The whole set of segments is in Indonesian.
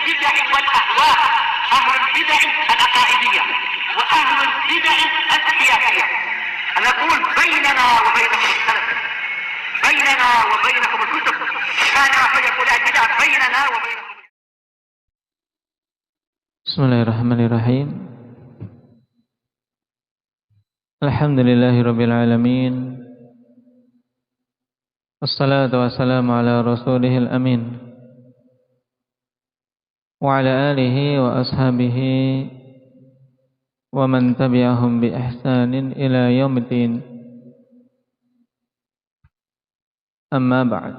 البدع والأهواء، أهل البدع العقائدية وأهل البدع السياسية. نقول بيننا وبينكم السلف، بيننا وبينكم الكتب، كما فيقول البدع بيننا وبينكم. Bismillahirrahmanirrahim. Alhamdulillahirabbil alamin. Wassalatu wassalamu ala rasulihil amin wa ala alihi wa ashabihi wa man tabi'ahum bi ihsanin ila yaumiddin. Amma ba'd.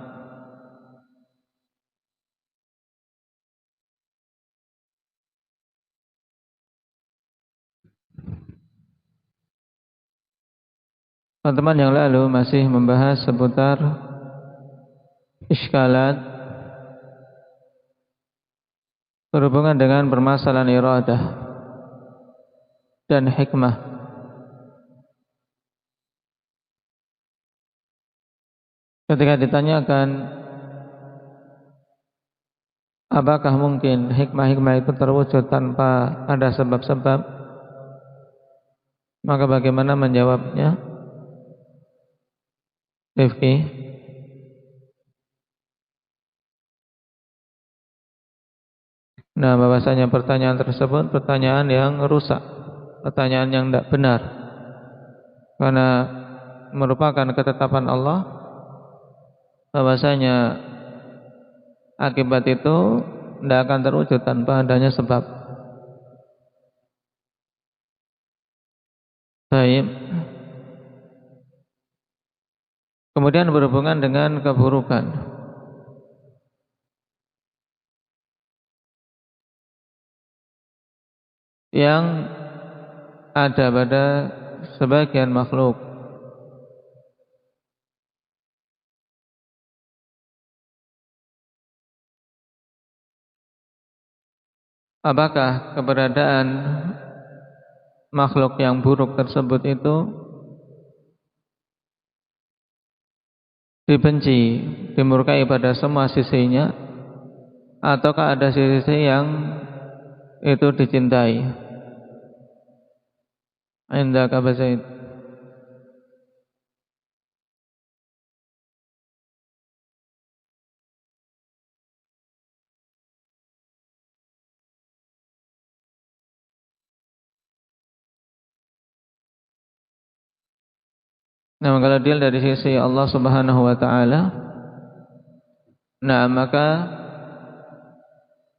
Teman-teman yang lalu masih membahas seputar iskalat berhubungan dengan permasalahan iradah dan hikmah. Ketika ditanyakan apakah mungkin hikmah-hikmah itu terwujud tanpa ada sebab-sebab, maka bagaimana menjawabnya? Rifki. Nah, bahwasanya pertanyaan tersebut pertanyaan yang rusak, pertanyaan yang tidak benar, karena merupakan ketetapan Allah bahwasanya akibat itu tidak akan terwujud tanpa adanya sebab. Baik. Kemudian berhubungan dengan keburukan. Yang ada pada sebagian makhluk. Apakah keberadaan makhluk yang buruk tersebut itu dibenci, dimurkai pada semua sisinya, ataukah ada sisi yang itu dicintai? Indaka Zaid. Nah, kalau dia dari sisi Allah Subhanahu wa taala, nah maka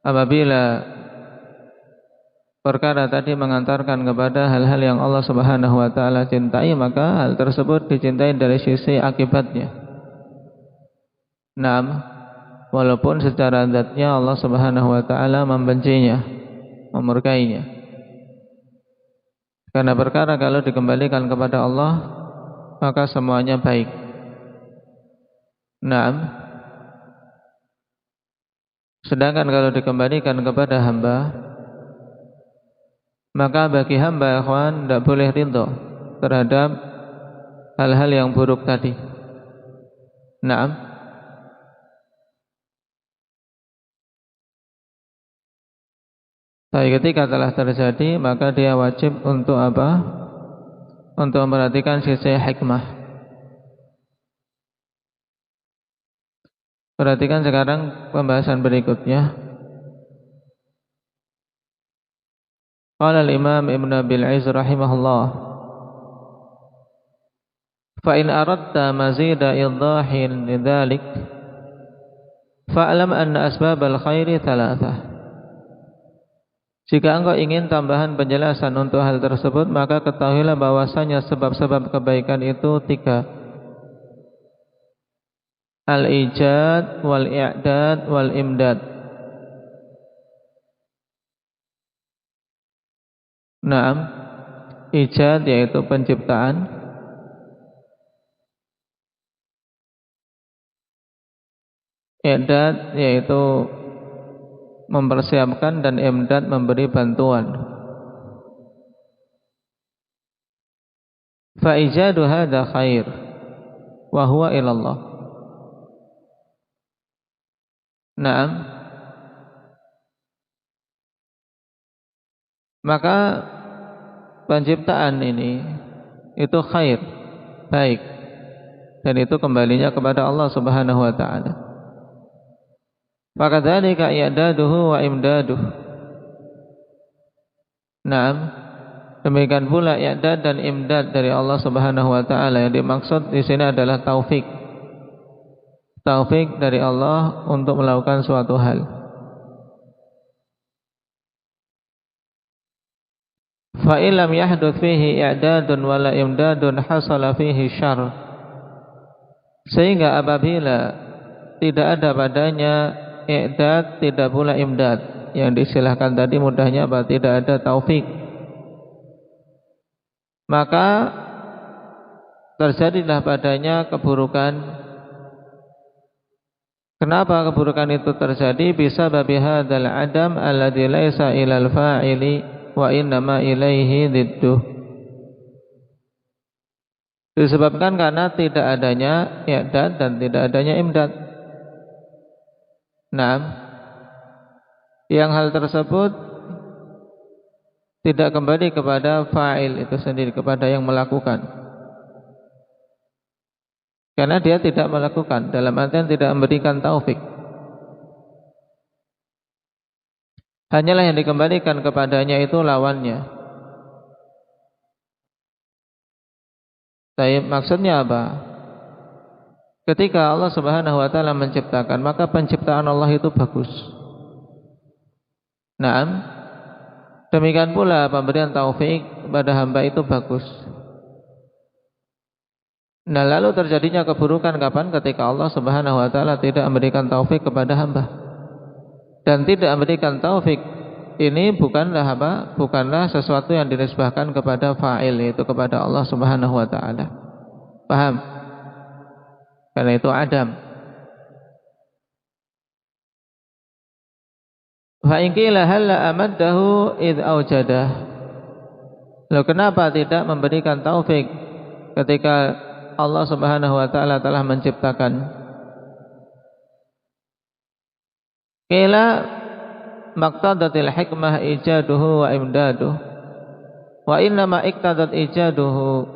apabila perkara tadi mengantarkan kepada hal-hal yang Allah Subhanahu wa taala cintai, maka hal tersebut dicintai dari sisi akibatnya. Naam, walaupun secara zatnya Allah Subhanahu wa taala membencinya, memurkainya. Karena perkara kalau dikembalikan kepada Allah, maka semuanya baik. Naam. Sedangkan kalau dikembalikan kepada hamba, maka bagi hamba ikhwan tidak boleh ridho terhadap hal-hal yang buruk tadi. Naam. Tapi ketika telah terjadi, maka dia wajib untuk apa? Untuk memperhatikan sisi hikmah. Perhatikan sekarang pembahasan berikutnya. Qala al-Imam Ibn Abil Izz rahimahullah, fa in aradta mazida idahin lidzalik fa'lam anna asbabal khairi thalathah. Jika engkau ingin tambahan penjelasan untuk hal tersebut, maka ketahuilah bahwasanya sebab-sebab kebaikan itu 3. Al-ijad wal-i'dad wal-imdad. Naam, ijad yaitu penciptaan, i'dad yaitu mempersiapkan, dan imdad memberi bantuan. Fa ijadu hadza khair wa huwa ilallah. Naam, maka penciptaan ini itu khair, baik, dan itu kembalinya kepada Allah Subhanahu wa taala. Fakadzalika i'daduhu wa imdaduh. Naam, demikian pula i'dad dan imdad dari Allah Subhanahu wa taala. Yang dimaksud di sini adalah taufik. Taufik dari Allah untuk melakukan suatu hal. Fa illam yahduth fihi i'dadun wala imdadun hasala fihi syarr. Sehingga apabila tidak ada padanya i'dad, tidak pula imdad, yang disilahkan tadi mudahnya apa? Tidak ada taufik, maka terjadilah padanya keburukan. Kenapa keburukan itu terjadi? Bisa babi hadzal adam alladzi laisa ilal fa'ili wa innama ilaihi didduh. Disebabkan karena tidak adanya i'dad dan tidak adanya imdad. Nah, yang hal tersebut tidak kembali kepada fa'il itu sendiri, kepada yang melakukan, karena dia tidak melakukan, dalam artian tidak memberikan taufik. Hanyalah yang dikembalikan kepadanya itu lawannya. Tapi maksudnya apa? Ketika Allah Subhanahu wa taala menciptakan, maka penciptaan Allah itu bagus. Naam, demikian pula pemberian taufik kepada hamba itu bagus. Nah, lalu terjadinya keburukan kapan? Ketika Allah Subhanahu wa taala tidak memberikan taufik kepada hamba. Dan tidak memberikan taufik ini bukanlah apa? Bukanlah sesuatu yang dinisbahkan kepada fa'il, yaitu kepada Allah Subhanahu wa taala. Paham? Karena itu adam. Fa in qila hal amaddahu id aujadah. Loh, kenapa tidak memberikan taufik ketika Allah Subhanahu wa taala telah menciptakan? Qila maqtadatil hikmah ijaduhu wa imdaduh wa innama iqtadat ijaduhu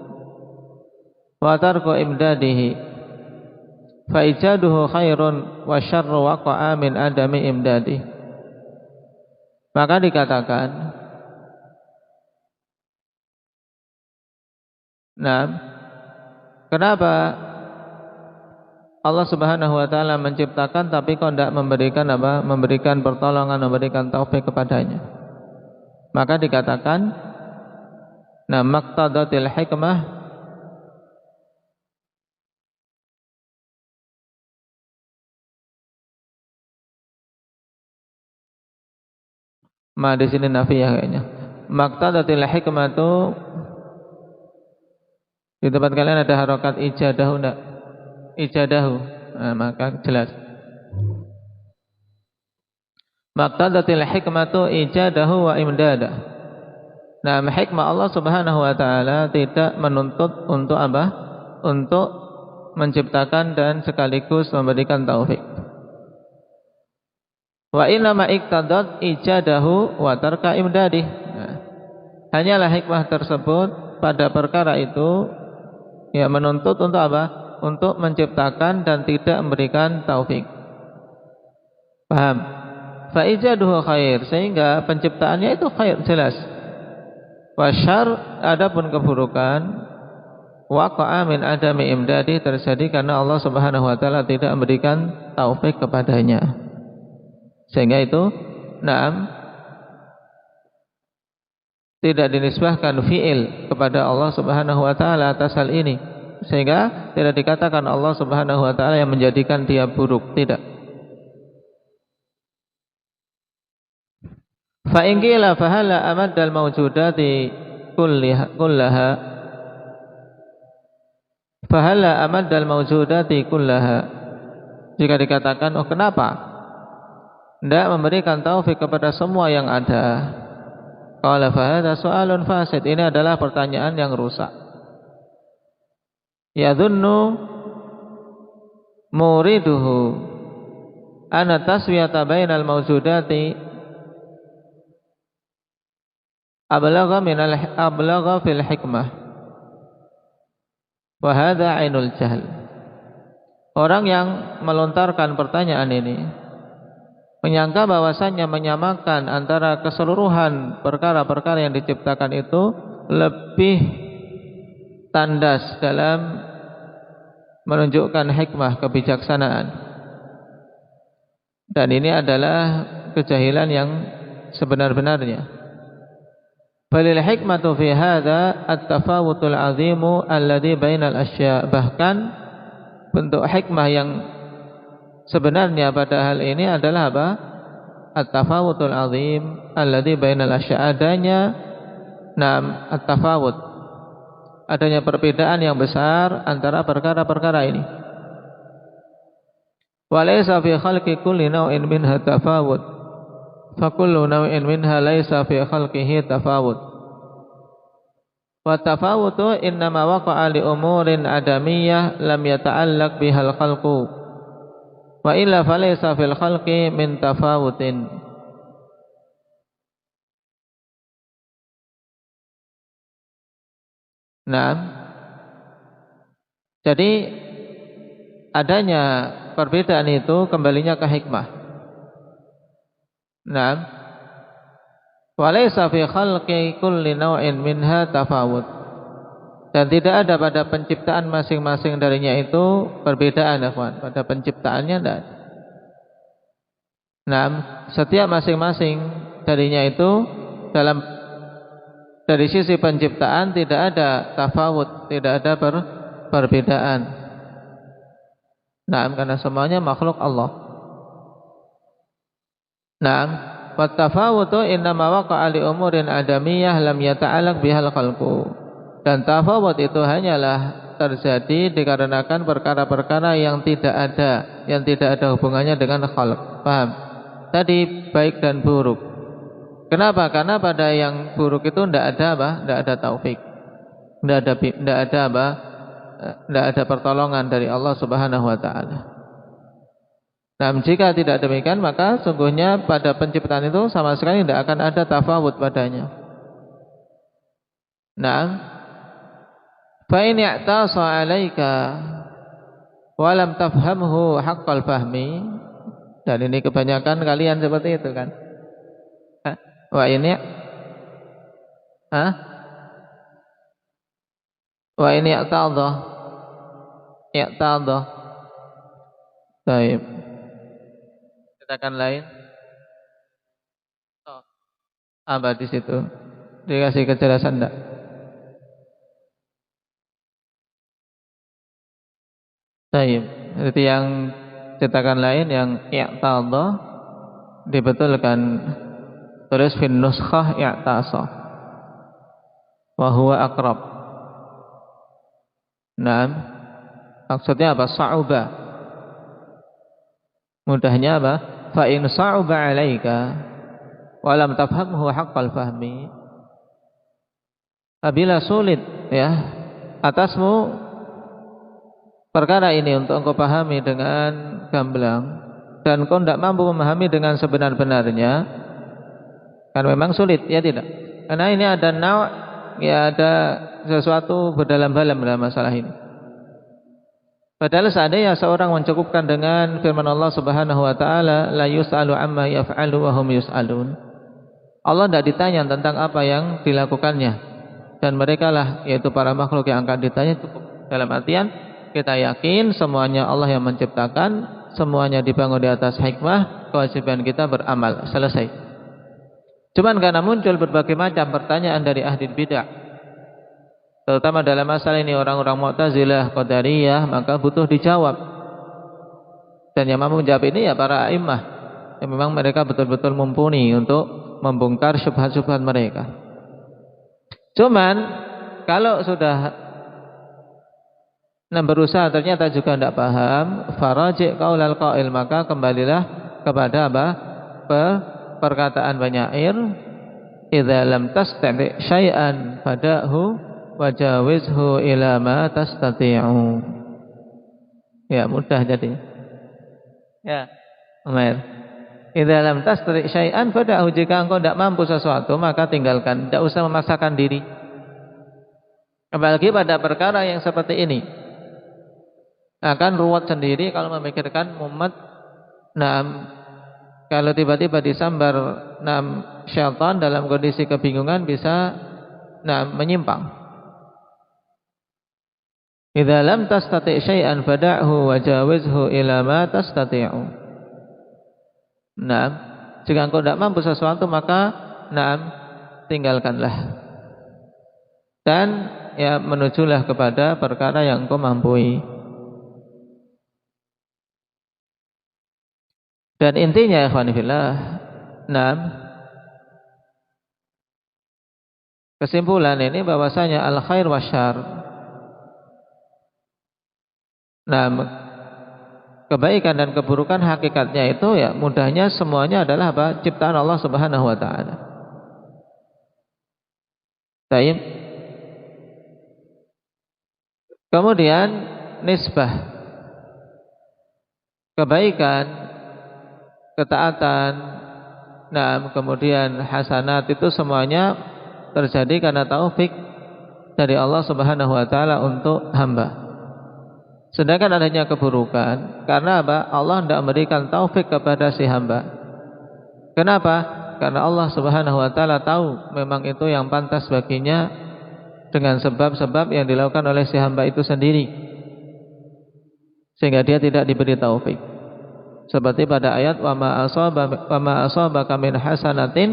wa tarku imdadihi fa ijaduhu khairun wa syarru waqa'a min adami imdadih. Maka dikatakan, nah, kenapa Allah Subhanahu wa taala menciptakan tapi kok tidak memberikan apa? Memberikan pertolongan, memberikan taufik kepadanya. Maka dikatakan, nah, maqtadatil hikmah di sini nafiyah kayaknya. Maqtadatil hikmah itu di tempat kalian ada harokat ijadahu enggak? Ijadahu, nah, maka jelas. Maqtadatil hikmatu ijadahu wa imdadah. Nah, hikmah Allah Subhanahu wa taala tidak menuntut untuk apa? Untuk menciptakan dan sekaligus memberikan taufik. Wa inna ma iqtadat ijadahu wa tarka imdadih. Nah, hanyalah hikmah tersebut pada perkara itu ya menuntut untuk apa? Untuk menciptakan dan tidak memberikan taufik. Paham? Fa ijaduhu khair, sehingga penciptaannya itu khair, jelas. Wa syarr, adapun keburukan, waqa'a min adami imdadi, terjadi karena Allah Subhanahu wa taala tidak memberikan taufik kepadanya. Sehingga itu na'am tidak dinisbahkan fi'il kepada Allah Subhanahu wa taala atas hal ini, sehingga tidak dikatakan Allah Subhanahu wa taala yang menjadikan dia buruk, tidak. Fa in qila fa hal amaddal mawjudati kullaha fa hal amaddal mawjudati kullaha, jika dikatakan, oh kenapa tidak memberikan taufik kepada semua yang ada? Qala fa hadza su'alun fasid, ini adalah pertanyaan yang rusak. Yadhunnu muriduhu anna taswiyata bainal mawjudati ablagha fil hikmah wa hadha ainul jahl. Orang yang melontarkan pertanyaan ini menyangka bahwasannya menyamakan antara keseluruhan perkara-perkara yang diciptakan itu lebih tandas dalam menunjukkan hikmah, kebijaksanaan. Dan ini adalah kejahilan yang sebenar-benarnya. Balil hikmatu fi hadza at-tafawutul 'azimu alladhi bainal asya'. Bahkan bentuk hikmah yang sebenarnya pada hal ini adalah apa? At-tafawutul 'azim alladhi bainal asya'. Adanya at-tafawut, adanya perbedaan yang besar antara perkara-perkara ini. Walaysa fi khalqi kulli naw'in minha tafawut, fa kullu naw'in minha laysa fi khalqihi tafawut. Wa tafawutu innama waqa'a li umurin adamiyyah lam yata'allaq bihal khalqu, wa illa falaysa fil khalqi min tafawutin. Nah, jadi adanya perbedaan itu kembalinya ke hikmah. Nah, walaysa fi khalqi kulli naw'in minha tafawut. Dan tidak ada pada penciptaan masing-masing darinya itu perbedaan, ya kawan. Pada penciptaannya tidak ada. Nah, setiap masing-masing darinya itu dari sisi penciptaan tidak ada tafawut, tidak ada perbedaan. Nah, karena semuanya makhluk Allah. Nah, wa tafawutu innama waqa'a li umurin adamiyyah lam yata'allaq bihal khalqu. Dan tafawut itu hanyalah terjadi dikarenakan perkara-perkara yang tidak ada hubungannya dengan khalq. Paham? Tadi baik dan buruk. Kenapa? Karena pada yang buruk itu tidak ada apa? Tidak ada taufik. Tidak ada pertolongan dari Allah Subhanahu wa taala. Nah, jika tidak demikian maka sungguhnya pada penciptaan itu sama sekali tidak akan ada tafawut padanya. Nah, fa in i'tasa 'alaika wa lam tafhamhu haqqal fahmi. Dan ini kebanyakan kalian seperti itu kan. Wa ini i'tadha. Baik. Katakan lain. Apa di situ? Dikasih kejelasan enggak? Baik. Jadi yang cetakan lain yang i'tadha dibetulkan, tulis fin nuskhah i'tasa wa huwa aqrab. Nah, maksudnya apa? Sa'uba. Mudahnya apa? Fa in sa'uba 'alaika wa lam tafhamhu haqqal fahmi. Apabila sulit ya atasmu perkara ini untuk engkau pahami dengan gamblang dan kau tidak mampu memahami dengan sebenar-benarnya, kan memang sulit, ya tidak? Karena ini ada ada sesuatu berdalam-dalam dalam masalah ini. Padahal seandainya seorang mencukupkan dengan firman Allah Subhanahu wa taala, la yus'alu amma yaf'alu wa hum yus'alun. Allah tidak ditanya tentang apa yang dilakukannya, dan mereka lah yaitu para makhluk yang akan ditanya. Cukup dalam artian kita yakin semuanya Allah yang menciptakan, semuanya dibangun di atas hikmah, kewajiban kita beramal. Selesai. Cuman karena muncul berbagai macam pertanyaan dari ahli bid'ah, terutama dalam masalah ini orang-orang Mu'tazilah, Qadariyah, maka butuh dijawab. Dan yang mampu menjawab ini ya para a'immah, yang memang mereka betul-betul mumpuni untuk membongkar syubhat-syubhat mereka. Cuman kalau sudah berusaha ternyata juga tidak paham, faraji' qaulal qail, maka kembalilah kepada apa? Perkataan penyair, idza lam tastati' syai'an fadahu wajawizhu ila ma tastati'u. Ya, mudah jadi. Ya, Umair. Idza lam tastati' syai'an fada'hu, jika engkau tidak mampu sesuatu maka tinggalkan, tidak usah memaksakan diri. Apalagi pada perkara yang seperti ini. Akan ruwet sendiri kalau memikirkan mumet. Kalau tiba-tiba disambar syaitan dalam kondisi kebingungan bisa menyimpang. Idza lam tastati' syai'an fada'hu wajawizhu ila ma tastati'u. Jika engkau tidak mampu sesuatu maka tinggalkanlah. Dan ya menujulah kepada perkara yang engkau mampu. Dan intinya ya ikhwan fillah, kesimpulan ini bahwasanya al khair wasyarr, kebaikan dan keburukan hakikatnya itu ya mudahnya semuanya adalah apa? Ciptaan Allah Subhanahu wa taala. Baik. Kemudian nisbah kebaikan, ketaatan, kemudian hasanat itu semuanya terjadi karena taufik dari Allah Subhanahu wa taala untuk hamba. Sedangkan adanya keburukan karena apa? Allah tidak memberikan taufik kepada si hamba. Kenapa? Karena Allah Subhanahu wa taala tahu memang itu yang pantas baginya dengan sebab-sebab yang dilakukan oleh si hamba itu sendiri, sehingga dia tidak diberi taufik. Seperti pada ayat wa ma asabaka min hasanatin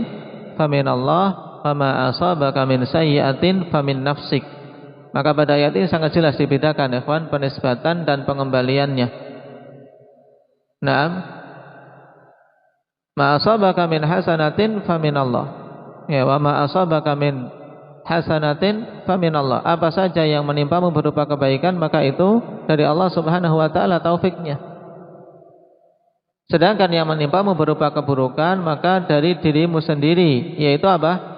famin Allah wa ma asabaka min sayyi'atin famin nafsik. Maka pada ayat ini sangat jelas dibedakan ikhwan penisbatan dan pengembaliannya. Ma asabaka min hasanatin famin Allah. Ya, wa ma asabaka min hasanatin famin Allah. Apa saja yang menimpamu berupa kebaikan maka itu dari Allah Subhanahu wa taala taufiknya. Sedangkan yang menimpamu berupa keburukan maka dari dirimu sendiri, yaitu apa?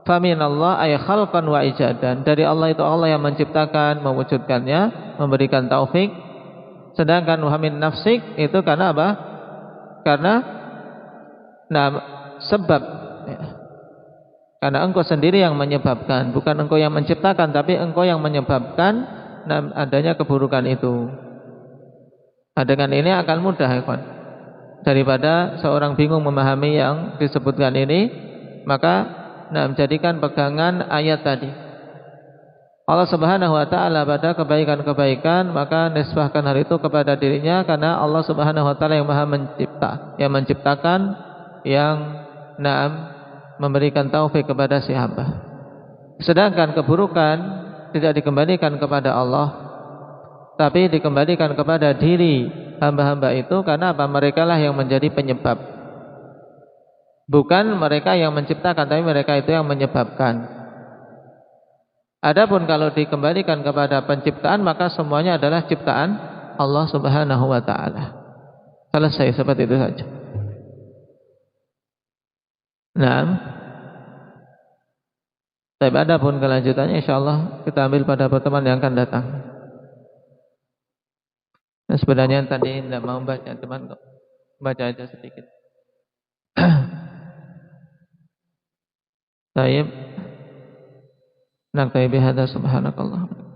Famin Allah ay khalqan wa ijadan. Dari Allah itu Allah yang menciptakan, mewujudkannya, memberikan taufik. Sedangkan wamin nafsik itu karena apa? Karena sebab ya. Karena engkau sendiri yang menyebabkan, bukan engkau yang menciptakan, tapi engkau yang menyebabkan adanya keburukan itu. Dengan ini akan mudah ikhwan. Daripada seorang bingung memahami yang disebutkan ini, maka menjadikan pegangan ayat tadi. Allah Subhanahu wa taala pada kebaikan-kebaikan maka nisbahkan hal itu kepada dirinya, karena Allah Subhanahu wa taala yang Maha mencipta, yang menciptakan, yang memberikan taufik kepada si hamba. Sedangkan keburukan tidak dikembalikan kepada Allah, tapi dikembalikan kepada diri hamba-hamba itu, karena apa? Merekalah yang menjadi penyebab. Bukan mereka yang menciptakan, tapi mereka itu yang menyebabkan. Adapun kalau dikembalikan kepada penciptaan, maka semuanya adalah ciptaan Allah Subhanahu wa taala. Selesai seperti itu saja. Tapi adapun kelanjutannya insyaallah kita ambil pada pertemuan yang akan datang. Nah, sebenarnya tadi tidak mau baca, teman kok baca aja sedikit. Taib. Naktai bihadza subhanakallah.